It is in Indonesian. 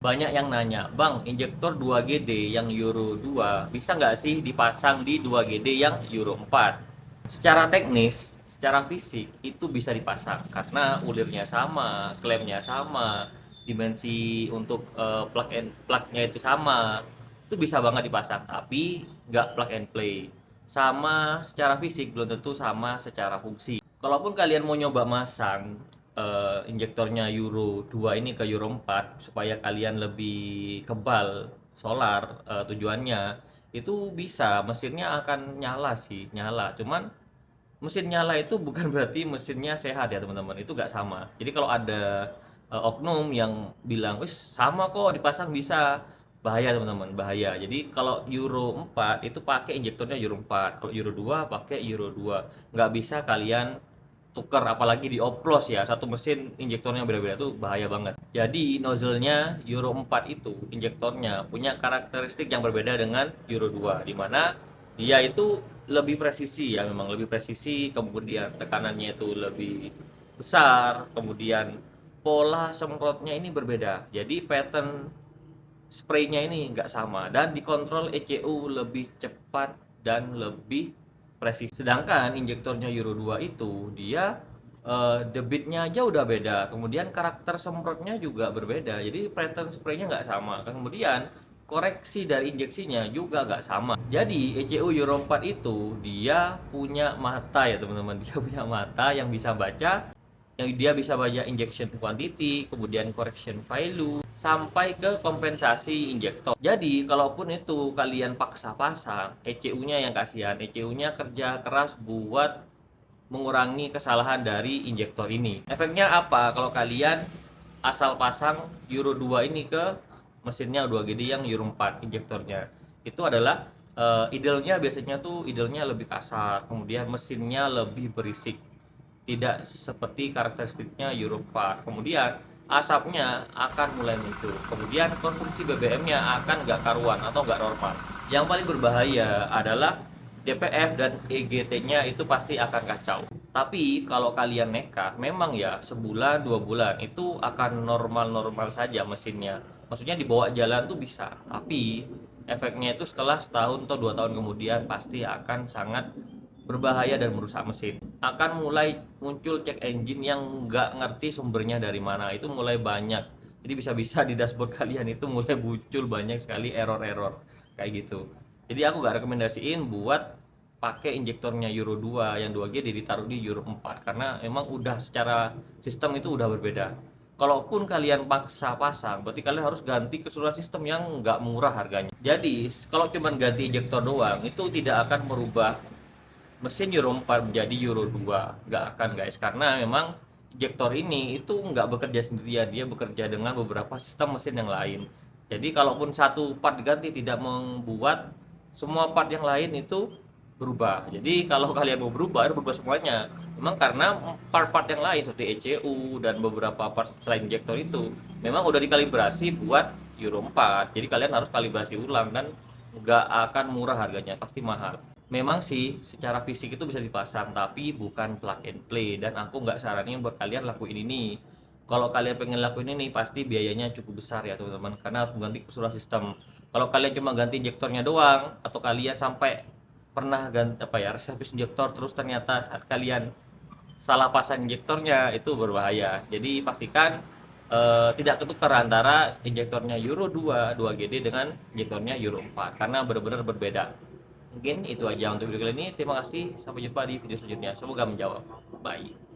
Banyak yang nanya, Bang, injektor 2GD yang Euro 2 bisa nggak sih dipasang di 2GD yang Euro 4? Secara teknis, secara fisik itu bisa dipasang karena ulirnya sama, klemnya sama, dimensi untuk plug-nya itu sama. Itu bisa banget dipasang, tapi nggak plug and play. Sama secara fisik belum tentu sama secara fungsi. Kalaupun kalian mau nyoba masang injektornya Euro 2 ini ke Euro 4 supaya kalian lebih kebal solar, tujuannya itu bisa, mesinnya akan nyala sih, nyala. Cuman mesin nyala itu bukan berarti mesinnya sehat ya teman-teman, itu nggak sama. Jadi kalau ada oknum yang bilang wis sama kok dipasang bisa, bahaya teman-teman, bahaya. Jadi kalau Euro 4 itu pakai injektornya Euro 4, kalau Euro 2 pakai Euro 2. Nggak bisa kalian tuker, apalagi dioplos ya, satu mesin injektornya beda-beda, tuh bahaya banget. Jadi nozzle-nya Euro 4 itu injektornya punya karakteristik yang berbeda dengan Euro 2, di mana dia itu lebih presisi ya, memang lebih presisi, kemudian tekanannya itu lebih besar, kemudian pola semprotnya ini berbeda. Jadi pattern spraynya ini nggak sama dan dikontrol ECU lebih cepat dan lebih presisi. Sedangkan injektornya Euro 2 itu dia debitnya aja udah beda, kemudian karakter semprotnya juga berbeda, jadi pattern spraynya nggak sama, kemudian koreksi dari injeksinya juga nggak sama. Jadi ECU Euro 4 itu dia punya mata ya teman-teman, dia punya mata yang bisa baca, yang dia bisa baca injection quantity, kemudian correction value, sampai ke kompensasi injektor. Jadi kalaupun itu kalian paksa pasang, ECU-nya yang kasihan, ECU-nya kerja keras buat mengurangi kesalahan dari injektor ini. Efeknya apa kalau kalian asal pasang Euro 2 ini ke mesinnya 2GD yang Euro 4 injektornya? Itu adalah idealnya, biasanya tuh idealnya lebih kasar, kemudian mesinnya lebih berisik, tidak seperti karakteristiknya Euro 4. Kemudian asapnya akan mulai muncul, kemudian konsumsi BBM-nya akan nggak karuan atau nggak normal. Yang paling berbahaya adalah DPF dan EGT-nya itu pasti akan kacau. Tapi kalau kalian nekat, memang ya sebulan 2 bulan itu akan normal-normal saja mesinnya. Maksudnya dibawa jalan tuh bisa, tapi efeknya itu setelah setahun atau 2 tahun kemudian pasti akan sangat berbahaya dan merusak mesin. Akan mulai muncul cek engine yang nggak ngerti sumbernya dari mana, itu mulai banyak. Jadi bisa-bisa di dashboard kalian itu mulai muncul banyak sekali error-error kayak gitu. Jadi aku nggak rekomendasiin buat pakai injektornya Euro 2 yang 2G ditaruh di Euro 4 karena memang udah secara sistem itu udah berbeda. Kalaupun kalian paksa pasang, berarti kalian harus ganti keseluruhan sistem yang nggak murah harganya. Jadi kalau cuma ganti injektor doang itu tidak akan merubah mesin Euro 4 menjadi Euro 2, nggak akan guys, karena memang injektor ini itu nggak bekerja sendirian, dia bekerja dengan beberapa sistem mesin yang lain. Jadi kalaupun satu part diganti tidak membuat semua part yang lain itu berubah. Jadi kalau kalian mau berubah, harus berubah semuanya. Memang karena part-part yang lain seperti ECU dan beberapa part selain injektor itu memang udah dikalibrasi buat Euro 4. Jadi kalian harus kalibrasi ulang dan nggak akan murah harganya, pasti mahal. Memang sih secara fisik itu bisa dipasang, tapi bukan plug and play, dan aku nggak saranin buat kalian lakuin ini. Kalau kalian pengen lakuin ini pasti biayanya cukup besar ya teman-teman, karena harus mengganti keseluruhan sistem. Kalau kalian cuma ganti injektornya doang, atau kalian sampai pernah ganti apa ya, servis injektor terus ternyata saat kalian salah pasang injektornya, itu berbahaya. Jadi pastikan tidak ketukar antara injektornya Euro 2 2GD dengan injektornya Euro 4 karena benar-benar berbeda. Mungkin itu aja untuk video kali ini. Terima kasih. Sampai jumpa di video selanjutnya. Semoga menjawab. Bye.